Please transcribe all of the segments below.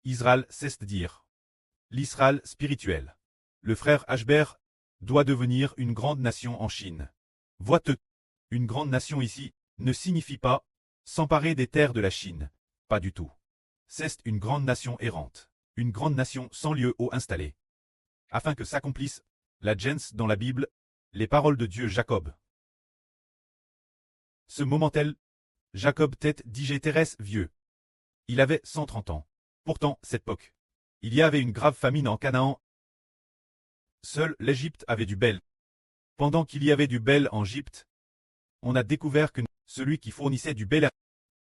Israël cesse de dire. L'Israël spirituel. Le frère Ashber doit devenir une grande nation en Chine. Vois-tu, une grande nation ici ne signifie pas s'emparer des terres de la Chine. Pas du tout. C'est une grande nation errante. Une grande nation sans lieu où installer. Afin que s'accomplisse la gens dans la Bible, les paroles de Dieu Jacob. Ce moment-tel, Jacob tête digéterès vieux. Il avait 130 ans. Pourtant, cette époque, il y avait une grave famine en Canaan. Seule l'Égypte avait du bel. Pendant qu'il y avait du bel en Égypte, on a découvert que celui qui fournissait du bel à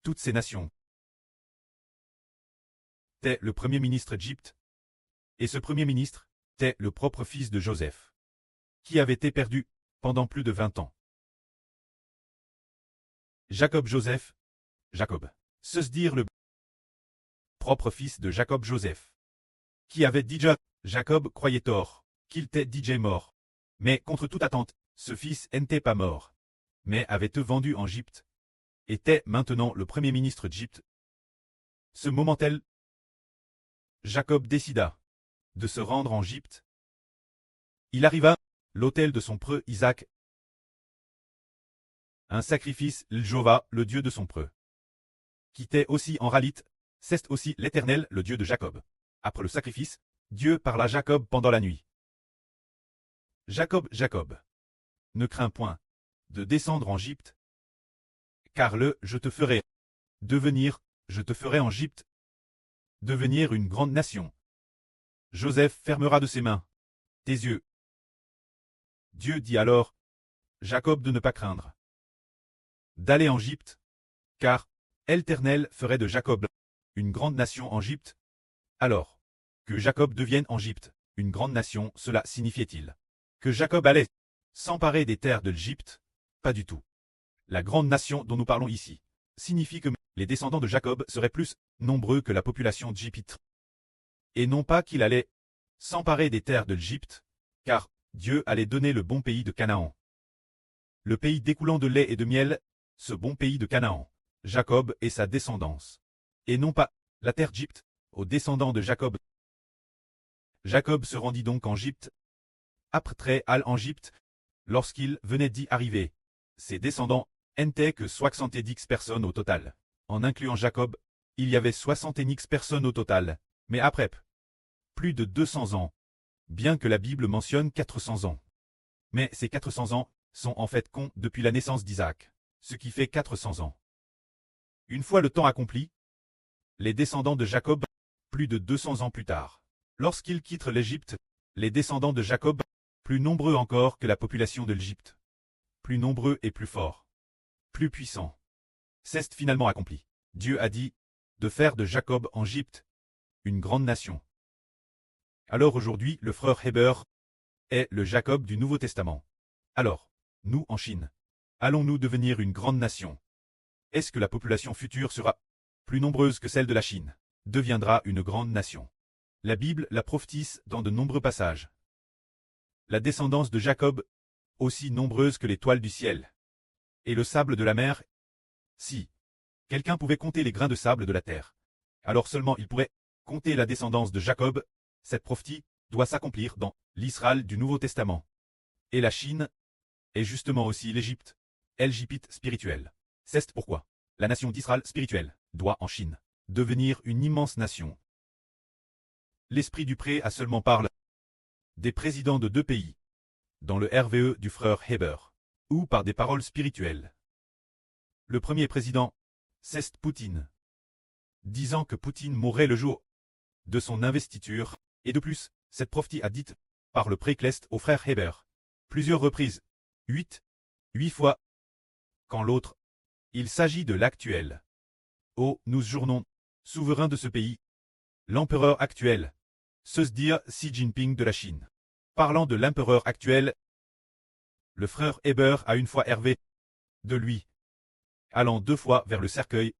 toutes ces nations était le premier ministre d'Égypte. Et ce premier ministre était le propre fils de Joseph, qui avait été perdu pendant plus de 20 ans. Jacob, se dire le propre fils de Jacob Joseph, qui avait dit Jacob croyait tort, qu'il était DJ mort. Mais contre toute attente, ce fils n'était pas mort, mais avait été vendu en Égypte, était maintenant le premier ministre d'Égypte. Ce moment-tel, Jacob décida de se rendre en Égypte. Il arriva à l'autel de son preux Isaac, un sacrifice Jéhovah, le Dieu de son preux, qui était aussi en Ralite, c'est aussi l'Éternel, le Dieu de Jacob. Après le sacrifice, Dieu parla à Jacob pendant la nuit. Jacob, ne crains point de descendre en Égypte, car je te ferai devenir, je te ferai en Égypte devenir une grande nation. Joseph fermera de ses mains tes yeux. Dieu dit alors, Jacob de ne pas craindre d'aller en Égypte, car l'Éternel ferait de Jacob une grande nation en Égypte. Alors, que Jacob devienne en Égypte une grande nation, cela signifiait-il que Jacob allait s'emparer des terres de l'Égypte? Pas du tout. La grande nation dont nous parlons ici signifie que les descendants de Jacob seraient plus nombreux que la population d'Égypte. Et non pas qu'il allait s'emparer des terres de l'Égypte, car Dieu allait donner le bon pays de Canaan. Le pays découlant de lait et de miel, ce bon pays de Canaan, Jacob et sa descendance. Et non pas la terre d'Égypte, aux descendants de Jacob. Jacob se rendit donc en Égypte. Après en Égypte, lorsqu'il venait d'y arriver, ses descendants n'étaient que 70 personnes au total. En incluant Jacob, il y avait 70 personnes au total, mais après plus de 200 ans, bien que la Bible mentionne 400 ans. Mais ces 400 ans sont en fait comptés depuis la naissance d'Isaac, ce qui fait 400 ans. Une fois le temps accompli, les descendants de Jacob, plus de 200 ans plus tard, lorsqu'ils quittent l'Égypte, les descendants de Jacob, plus nombreux encore que la population de l'Égypte, plus nombreux et plus forts, plus puissants, c'est finalement accompli. Dieu a dit de faire de Jacob en Égypte une grande nation. Alors aujourd'hui, le frère Heber est le Jacob du Nouveau Testament. Alors, nous en Chine, allons-nous devenir une grande nation? Est-ce que la population future sera plus nombreuse que celle de la Chine, deviendra une grande nation? La Bible la prophétise dans de nombreux passages. La descendance de Jacob, aussi nombreuse que l'étoile du ciel, et le sable de la mer. Si quelqu'un pouvait compter les grains de sable de la terre, alors seulement il pourrait compter la descendance de Jacob. Cette prophétie doit s'accomplir dans l'Israël du Nouveau Testament. Et la Chine est justement aussi l'Égypte, l'Égypte spirituelle. C'est pourquoi la nation d'Israël spirituelle doit en Chine devenir une immense nation. L'esprit du pré a seulement parlé des présidents de deux pays, dans le RVE du frère Heber, ou par des paroles spirituelles. Le premier président, c'est Poutine, disant que Poutine mourrait le jour de son investiture, et de plus, cette prophétie a dite par le précleste au frère Heber, plusieurs reprises, 8 fois, quand l'autre, il s'agit de l'actuel. Oh, nous journons, souverain de ce pays, l'empereur actuel, se dire Xi Jinping de la Chine. Parlant de l'empereur actuel, le frère Heber a une fois hervé de lui. Allant 2 fois vers le cercueil,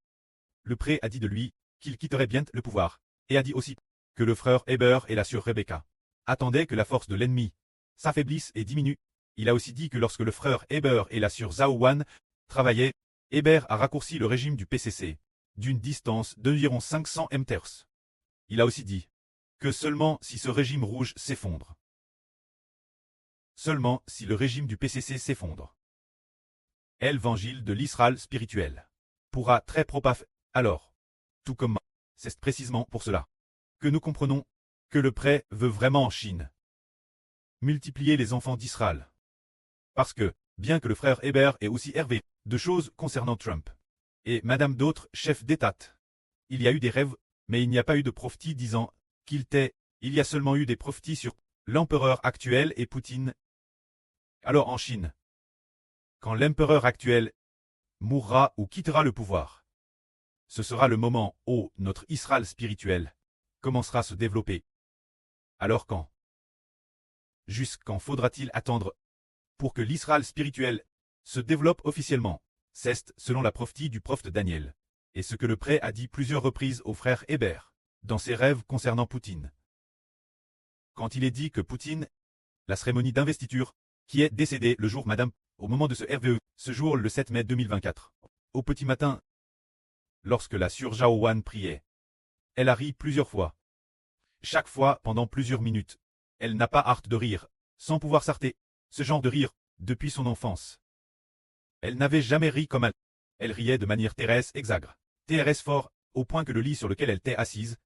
le pré a dit de lui qu'il quitterait bien le pouvoir, et a dit aussi que le frère Heber et la sœur Rebecca attendaient que la force de l'ennemi s'affaiblisse et diminue. Il a aussi dit que lorsque le frère Heber et la sœur Zhao Wan travaillaient, Heber a raccourci le régime du PCC d'une distance d'environ 500 mTers. Il a aussi dit que seulement si ce régime rouge s'effondre, seulement si le régime du PCC s'effondre, l'évangile de l'Israël spirituel pourra très probablement. Alors, tout comme c'est précisément pour cela que nous comprenons que le prêt veut vraiment en Chine multiplier les enfants d'Israël. Parce que, bien que le frère Hébert ait aussi hervé de choses concernant Trump et madame d'autres chefs d'État, il y a eu des rêves, mais il n'y a pas eu de prophétie disant qu'il t'est, il y a seulement eu des prophéties sur l'empereur actuel et Poutine. Alors en Chine, quand l'empereur actuel mourra ou quittera le pouvoir, ce sera le moment où notre Israël spirituel commencera à se développer. Alors quand? Jusqu'en faudra-t-il attendre pour que l'Israël spirituel se développe officiellement? C'est selon la prophétie du prophète Daniel, et ce que le prêtre a dit plusieurs reprises au frère Hébert, dans ses rêves concernant Poutine. Quand il est dit que Poutine, la cérémonie d'investiture, qui est décédée le jour madame, au moment de ce RVE, ce jour le 7 mai 2024, au petit matin, lorsque la Sœur Zhao priait, elle a ri plusieurs fois. Chaque fois pendant plusieurs minutes, elle n'a pas hâte de rire, sans pouvoir s'arrêter, ce genre de rire, depuis son enfance. Elle n'avait jamais ri comme elle. Elle riait de manière terrestre exagre, terrestre fort, au point que le lit sur lequel elle était assise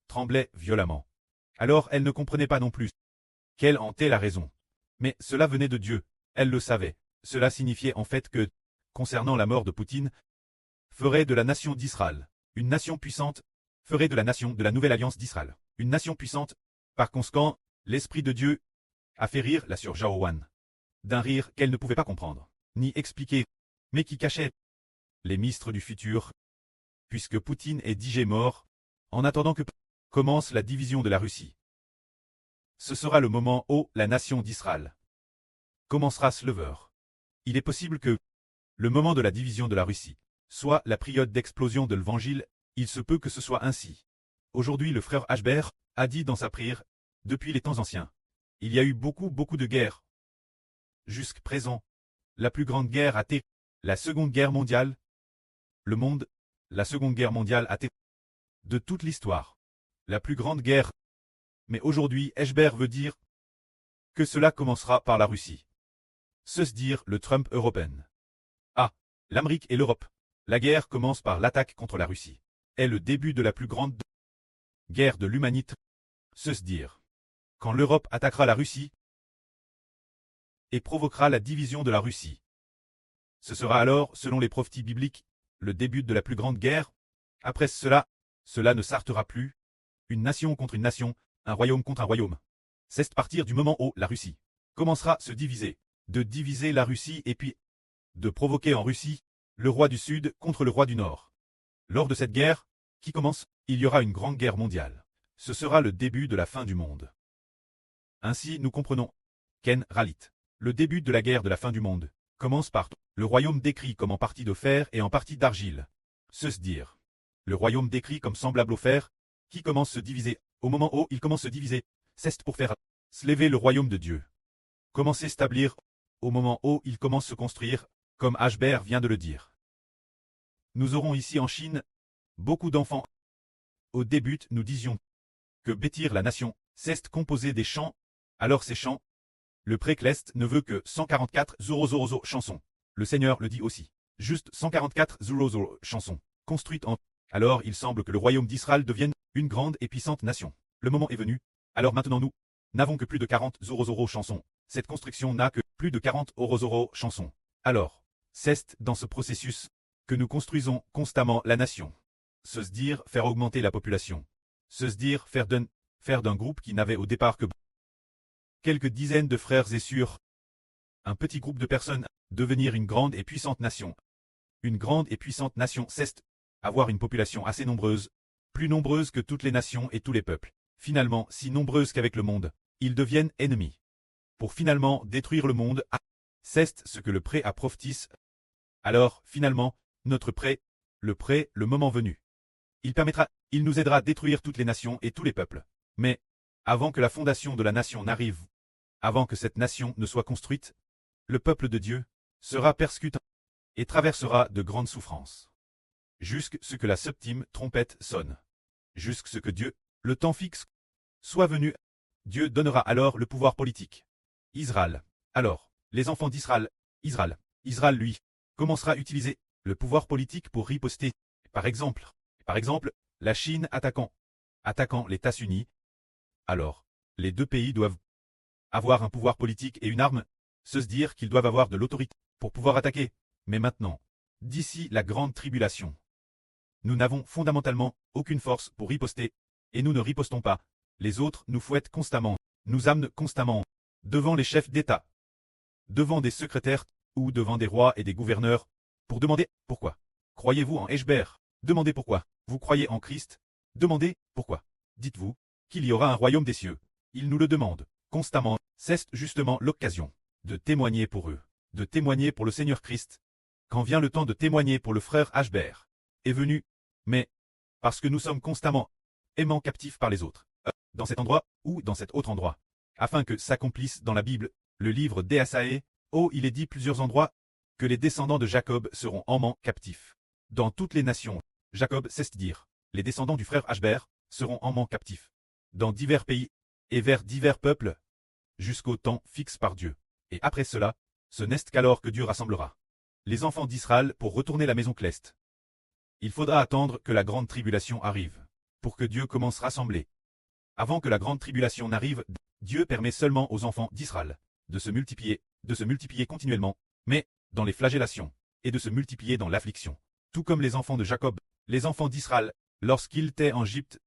tremblait violemment. Alors elle ne comprenait pas non plus quelle en était la raison. Mais cela venait de Dieu, elle le savait. Cela signifiait en fait que, concernant la mort de Poutine, ferait de la nation d'Israël une nation puissante, ferait de la nation de la nouvelle alliance d'Israël une nation puissante. Par conséquent, l'Esprit de Dieu a fait rire la Sœur Zhao d'un rire qu'elle ne pouvait pas comprendre, ni expliquer, mais qui cachait les ministres du futur, puisque Poutine est déjà mort, en attendant que commence la division de la Russie. Ce sera le moment où la nation d'Israël commencera à se lever. Il est possible que le moment de la division de la Russie soit la période d'explosion de l'Évangile, il se peut que ce soit ainsi. Aujourd'hui le frère Hébert a dit dans sa prière, depuis les temps anciens, il y a eu beaucoup de guerres. Jusqu'à présent, la plus grande guerre a été la Seconde Guerre mondiale. Le monde, la Seconde Guerre mondiale a été de toute l'histoire la plus grande guerre. Mais aujourd'hui, Hébert veut dire que cela commencera par la Russie. Se dire le Trump européen. Ah, l'Amérique et l'Europe. La guerre commence par l'attaque contre la Russie. Est le début de la plus grande guerre de l'humanité. Se dire. Quand l'Europe attaquera la Russie et provoquera la division de la Russie. Ce sera alors, selon les prophéties bibliques, le début de la plus grande guerre. Après cela, cela ne s'arrêtera plus. Une nation contre une nation, un royaume contre un royaume. C'est à partir du moment où la Russie commencera à se diviser, de diviser la Russie et puis de provoquer en Russie le roi du Sud contre le roi du Nord. Lors de cette guerre, qui commence, il y aura une grande guerre mondiale. Ce sera le début de la fin du monde. Ainsi nous comprenons Ken Ralit. Le début de la guerre de la fin du monde commence par le royaume décrit comme en partie de fer et en partie d'argile. Se dire. Le royaume décrit comme semblable au fer, qui commence à se diviser. Au moment où il commence à se diviser, c'est pour faire se lever le royaume de Dieu. Commencer à s'établir, au moment où il commence à se construire, comme Hébert vient de le dire. Nous aurons ici en Chine beaucoup d'enfants. Au début, nous disions que bâtir la nation, c'est composer des chants. Alors ces chants, le précleste ne veut que 144 000 chansons. Le Seigneur le dit aussi. Juste 144 000 chansons, construites en. Alors il semble que le royaume d'Israël devienne une grande et puissante nation. Le moment est venu. Alors maintenant nous n'avons que plus de 40 000 chansons. Cette construction n'a que plus de 40 000 chansons. Alors, c'est dans ce processus que nous construisons constamment la nation. Se dire faire augmenter la population. Se dire faire d'un groupe qui n'avait au départ que quelques dizaines de frères et sœurs. Un petit groupe de personnes, devenir une grande et puissante nation. Une grande et puissante nation, c'est avoir une population assez nombreuse, plus nombreuse que toutes les nations et tous les peuples. Finalement, si nombreuse qu'avec le monde, ils deviennent ennemis. Pour finalement détruire le monde, c'est ce que le prêt a prophétisé. Alors, finalement, notre prêt, le moment venu. Il nous aidera à détruire toutes les nations et tous les peuples. Mais, avant que la fondation de la nation n'arrive, avant que cette nation ne soit construite, le peuple de Dieu sera persécuté et traversera de grandes souffrances. Jusqu'à ce que la septième trompette sonne. Jusqu'à ce que Dieu le temps fixe soit venu, Dieu donnera alors le pouvoir politique. Israël. Alors, les enfants Israël, lui, commencera à utiliser le pouvoir politique pour riposter. Par exemple, la Chine attaquant les États-Unis. Alors, les deux pays doivent avoir un pouvoir politique et une arme, se dire qu'ils doivent avoir de l'autorité pour pouvoir attaquer. Mais maintenant, d'ici la grande tribulation, nous n'avons fondamentalement aucune force pour riposter, et nous ne ripostons pas. Les autres nous fouettent constamment, nous amenent constamment devant les chefs d'État, devant des secrétaires ou devant des rois et des gouverneurs, pour demander pourquoi. Croyez-vous en Hébert? Demandez pourquoi. Vous croyez en Christ? Demandez pourquoi. Dites-vous qu'il y aura un royaume des cieux. Ils nous le demandent constamment. C'est justement l'occasion de témoigner pour eux, de témoigner pour le Seigneur Christ. Quand vient le temps de témoigner pour le frère Hébert, est venu, mais parce que nous sommes constamment aimants captifs par les autres, dans cet endroit ou dans cet autre endroit, afin que s'accomplisse dans la Bible, le livre d'Ésaïe, il est dit plusieurs endroits, que les descendants de Jacob seront aimants captifs. Dans toutes les nations, Jacob cesse de dire, les descendants du frère Hébert seront aimants captifs. Dans divers pays, et vers divers peuples, jusqu'au temps fixe par Dieu. Et après cela, ce n'est qu'alors que Dieu rassemblera les enfants d'Israël pour retourner la maison cleste. Il faudra attendre que la grande tribulation arrive, pour que Dieu commence à rassembler. Avant que la grande tribulation n'arrive, Dieu permet seulement aux enfants d'Israël de se multiplier continuellement, mais dans les flagellations, et de se multiplier dans l'affliction. Tout comme les enfants de Jacob, les enfants d'Israël, lorsqu'ils étaient en Égypte,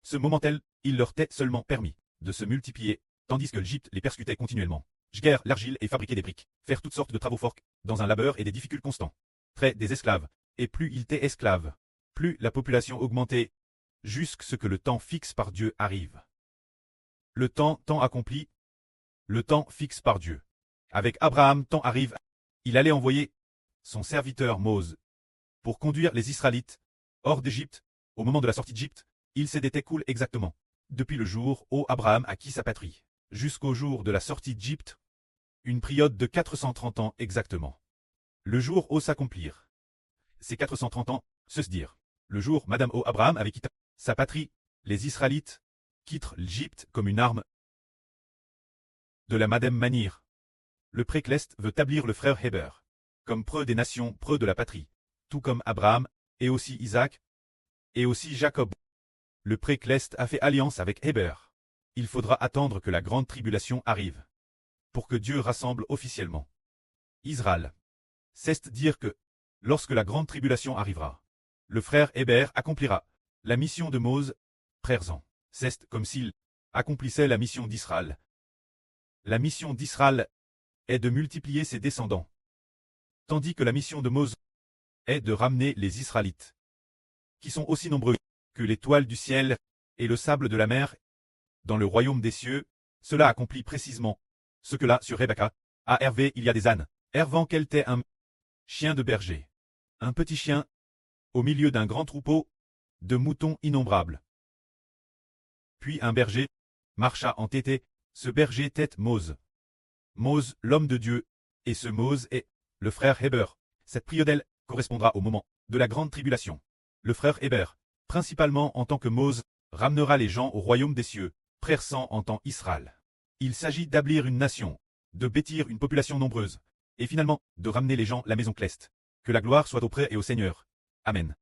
ce moment-tel, il leur était seulement permis de se multiplier, tandis que l'Égypte les persécutait continuellement. Guerre l'argile et fabriquer des briques, faire toutes sortes de travaux forts, dans un labeur et des difficultés constants. Trait des esclaves, et plus ils étaient esclaves, plus la population augmentait, jusqu'à ce que le temps fixe par Dieu arrive. Le temps accompli, le temps fixe par Dieu. Avec Abraham, temps arrive, il allait envoyer son serviteur Mose pour conduire les Israélites hors d'Égypte. Au moment de la sortie d'Égypte, il s'est découle exactement, depuis le jour où Abraham acquit sa patrie, jusqu'au jour de la sortie d'Égypte, une période de 430 ans exactement. Le jour où s'accomplir. Ces 430 ans, se dire, le jour Madame Abraham avait quitté sa patrie, les Israélites quittent l'Égypte comme une arme. De la Madame manière, le précleste veut établir le frère Hébert comme preux des nations, preux de la patrie, tout comme Abraham, et aussi Isaac, et aussi Jacob. Le précleste a fait alliance avec Hébert. Il faudra attendre que la grande tribulation arrive, pour que Dieu rassemble officiellement Israël. C'est dire que, lorsque la grande tribulation arrivera, le frère Hébert accomplira la mission de Mose, présent. C'est comme s'il accomplissait la mission d'Israël. La mission d'Israël est de multiplier ses descendants, tandis que la mission de Mose est de ramener les Israélites, qui sont aussi nombreux que l'étoile du ciel et le sable de la mer, dans le royaume des cieux. Cela accomplit précisément ce que là sur Rebecca, à Hervé il y a des ânes, Hervant qu'elle était un chien de berger, un petit chien, au milieu d'un grand troupeau de moutons innombrables. Puis un berger marcha entêté, ce berger tête Mose. Mose, l'homme de Dieu, et ce Mose est le frère Hébert. Cette période correspondra au moment de la grande tribulation. Le frère Hébert, principalement en tant que Mose, ramènera les gens au royaume des cieux, frère sang en tant Israël. Il s'agit d'établir une nation, de bâtir une population nombreuse, et finalement, de ramener les gens à la maison cleste. Que la gloire soit auprès et au Seigneur. Amen.